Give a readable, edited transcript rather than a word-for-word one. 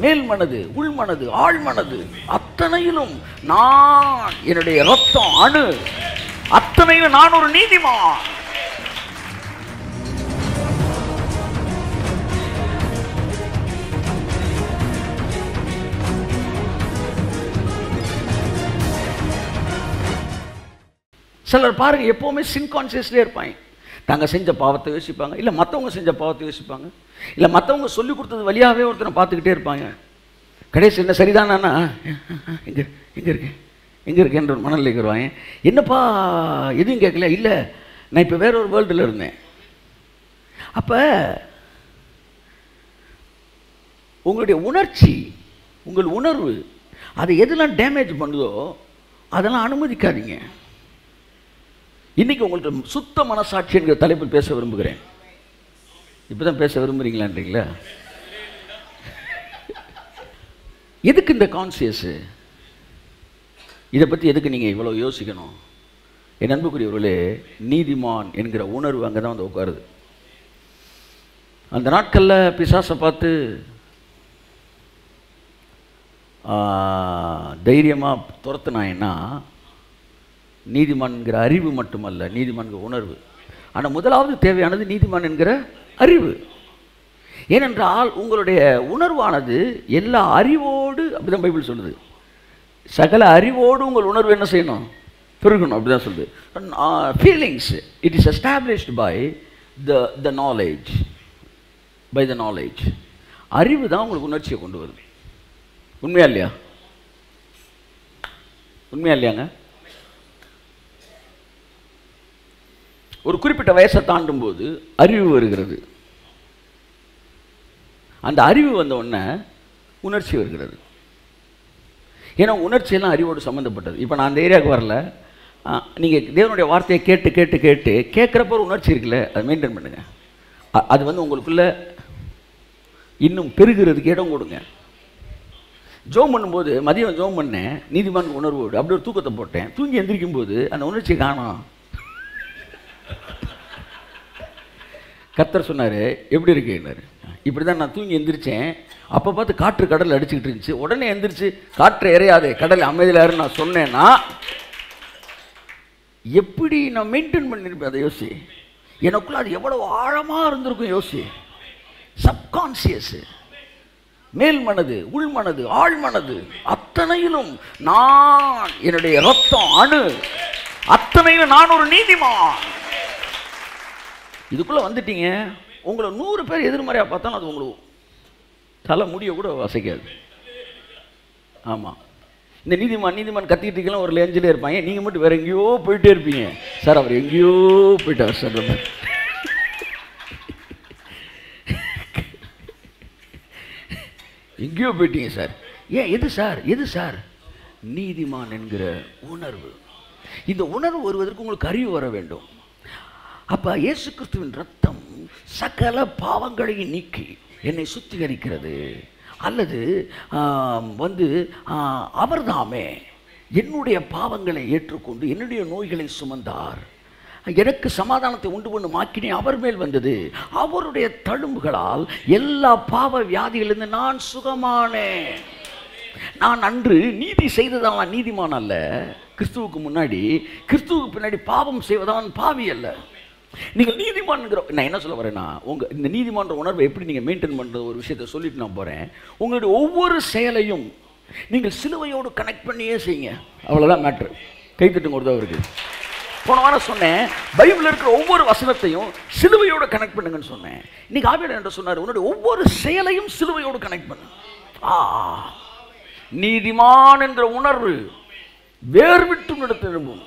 மேல் மனது, உள் மனது, ஆழ் மனது அத்தனையிலும் நான் என்னுடைய ரத்தம் அணு அத்தனையிலும் நான் ஒரு நீதிமான். சிலர் பாருங்க எப்பவுமே சின் கான்சியஸ்லேயே இருப்பாங்க. தாங்க செஞ்ச பாவத்தை யோசிப்பாங்க, இல்லை மற்றவங்க செஞ்ச பாவத்தை யோசிப்பாங்க, இல்லை மற்றவங்க சொல்லி கொடுத்தது வழியாகவே ஒருத்தனை பார்த்துக்கிட்டே இருப்பாங்க. கடைசி என்ன சரிதானா எங்கே எங்கே இருக்கேன் எங்கே இருக்கேன்ற ஒரு மனநிலைக்கு வருவாங்க. என்னப்பா எதுவும் கேட்கல, இல்லை நான் இப்போ வேற ஒரு வேர்ல்டில் இருந்தேன். அப்போ உங்களுடைய உணர்ச்சி, உங்கள் உணர்வு அதை எதெல்லாம் டேமேஜ் பண்ணுதோ அதெல்லாம் அனுமதிக்காதீங்க. இன்னைக்கு உங்கள்கிட்ட சுத்த மனசாட்சி என்கிற தலைப்பில் பேச விரும்புகிறேன். இப்போதான் பேச விரும்புகிறீங்களான்றீங்களா? எதுக்கு இந்த கான்சியஸ்? இதை பற்றி எதுக்கு நீங்கள் இவ்வளோ யோசிக்கணும்? என் அன்புக்குரியவர்களே, நீதிமான் என்கிற உணர்வு அங்கே தான் வந்து உட்காருது. அந்த நாட்களில் பிசாசை பார்த்து தைரியமாக துரத்துனாங்கன்னா நீதிமான் என்கிற அறிவு மட்டுமல்ல, நீதிமான் என்கிற உணர்வு. ஆனால் முதலாவது தேவையானது நீதிமான் என்கிற அறிவு. ஏனென்றால் உங்களுடைய உணர்வானது எல்லா அறிவோடு, அப்படிதான் பைபிள் சொல்லுது, சகல அறிவோடு உங்கள் உணர்வு என்ன செய்யணும்? பெருகணும். அப்படிதான் சொல்லுது. Feelings it is established by the knowledge. By the knowledge. அறிவு தான் உங்களுக்கு உணர்ச்சியை கொண்டு வருது. உண்மையா இல்லையா? உண்மையா இல்லையாங்க? ஒரு குறிப்பிட்ட வயசை தாண்டும் போது அறிவு வருகிறது. அந்த அறிவு வந்த உடனே உணர்ச்சி வருகிறது. ஏன்னா உணர்ச்சியெல்லாம் அறிவோடு சம்மந்தப்பட்டது. இப்போ நான் அந்த ஏரியாவுக்கு வரல, நீங்கள் தேவனுடைய வார்த்தையை கேட்டு கேட்டு கேட்டு கேட்குறப்ப ஒரு உணர்ச்சி இருக்குல்ல, அதை மெயின்டைன் பண்ணுங்க. அது வந்து உங்களுக்குள்ள இன்னும் பெருகிறதுக்கு இடம் கொடுங்க. ஜோம் பண்ணும்போது மதியம் ஜோம் பண்ணேன், நீதிமான் உணர்வோடு அப்படி ஒரு தூக்கத்தை போட்டேன். தூங்கி எந்திரிக்கும் போது அந்த உணர்ச்சியை காணோம். கர்த்தர் சொன்னார், எப்படி இருக்குன்னாரு. இப்படி தான் நான் தூங்கி எந்திரிச்சேன். அப்போ பார்த்து காற்று கடல் அடிச்சுக்கிட்டு இருந்துச்சு. உடனே எந்திரிச்சு காற்று எறையாதே, கடல் அமைதியிலாரு நான் சொன்னேன்னா எப்படி நான் மெயின்டைன் பண்ணியிருப்பேன்? அதை யோசி. எனக்குள்ள அது எவ்வளவு ஆழமாக இருந்திருக்கும் யோசி. சப்கான்சியஸ், மேல் மனது, உள் மனது, ஆழ் மனது அத்தனையிலும் நான் என்னுடைய ரத்தம் அணு அத்தனையிலும் நான் ஒரு நீதிமான். இதுக்குள்ளே வந்துட்டீங்க. உங்களை 100 பேர் எதிர்மறையாக பார்த்தாலும் அது உங்களுக்கு தலை முடிய கூட வசைக்காது. ஆமாம், இந்த நீதிமான் நீதிமான் கத்திக்கிட்டு இருக்கலாம், ஒரு லேஞ்சிலே இருப்பாங்க. நீங்கள் மட்டும் வேறு எங்கேயோ போயிட்டே இருப்பீங்க. சார் அவர் எங்கேயோ போயிட்டார் சார், எங்கேயோ போயிட்டீங்க சார். ஏன்? எது சார்? எது சார்? நீதிமான் என்கிற உணர்வு. இந்த உணர்வு வருவதற்கு உங்களுக்கு அறிவு வர வேண்டும். அப்போ இயேசு கிறிஸ்துவின் ரத்தம் சகல பாவங்களையும் நீக்கி என்னை சுத்திகரிக்கிறது. அல்லது வந்து அவர்தாமே என்னுடைய பாவங்களை ஏற்றுக்கொண்டு என்னுடைய நோய்களை சுமந்தார், எனக்கு சமாதானத்தை உண்டு பண்ணும் ஆக்கினே அவர் மேல் வந்தது, அவருடைய தழும்புகளால் எல்லா பாவ வியாதிகளிலிருந்து நான் சுகமானேன். நான் அன்று நீதி செய்ததான் நீதிமான் அல்ல, கிறிஸ்துவுக்கு முன்னாடி, கிறிஸ்துவுக்கு பின்னாடி பாவம் செய்வதான் பாவி அல்ல. நீங்கள் நீதிமான்ங்கிற, நான் என்ன சொல்ல வரேன்னா, உங்கள் இந்த நீதிமான்ற உணர்வை எப்படி நீங்கள் மெயின்டைன் பண்ணுற ஒரு விஷயத்தை சொல்லிட்டு நான் போகிறேன். உங்களுடைய ஒவ்வொரு செயலையும் நீங்கள் சிலுவையோடு கனெக்ட் பண்ணியே செய்யுங்க. அவ்வளோதான் மேட்ரு. கைத்தட்டுங்க ஒரு தவறுக்கு. போன வாரம் சொன்னேன், பைபிளில் இருக்கிற ஒவ்வொரு வசனத்தையும் சிலுவையோடு கனெக்ட் பண்ணுங்கன்னு சொன்னேன். இன்னைக்கு ஆவியானவர் என்ன சொன்னார்? உன்னுடைய ஒவ்வொரு செயலையும் சிலுவையோடு கனெக்ட் பண்ணு. நீதிமான் என்ற உணர்வு வேறு விட்டும் எடுத்து எழும்பும்.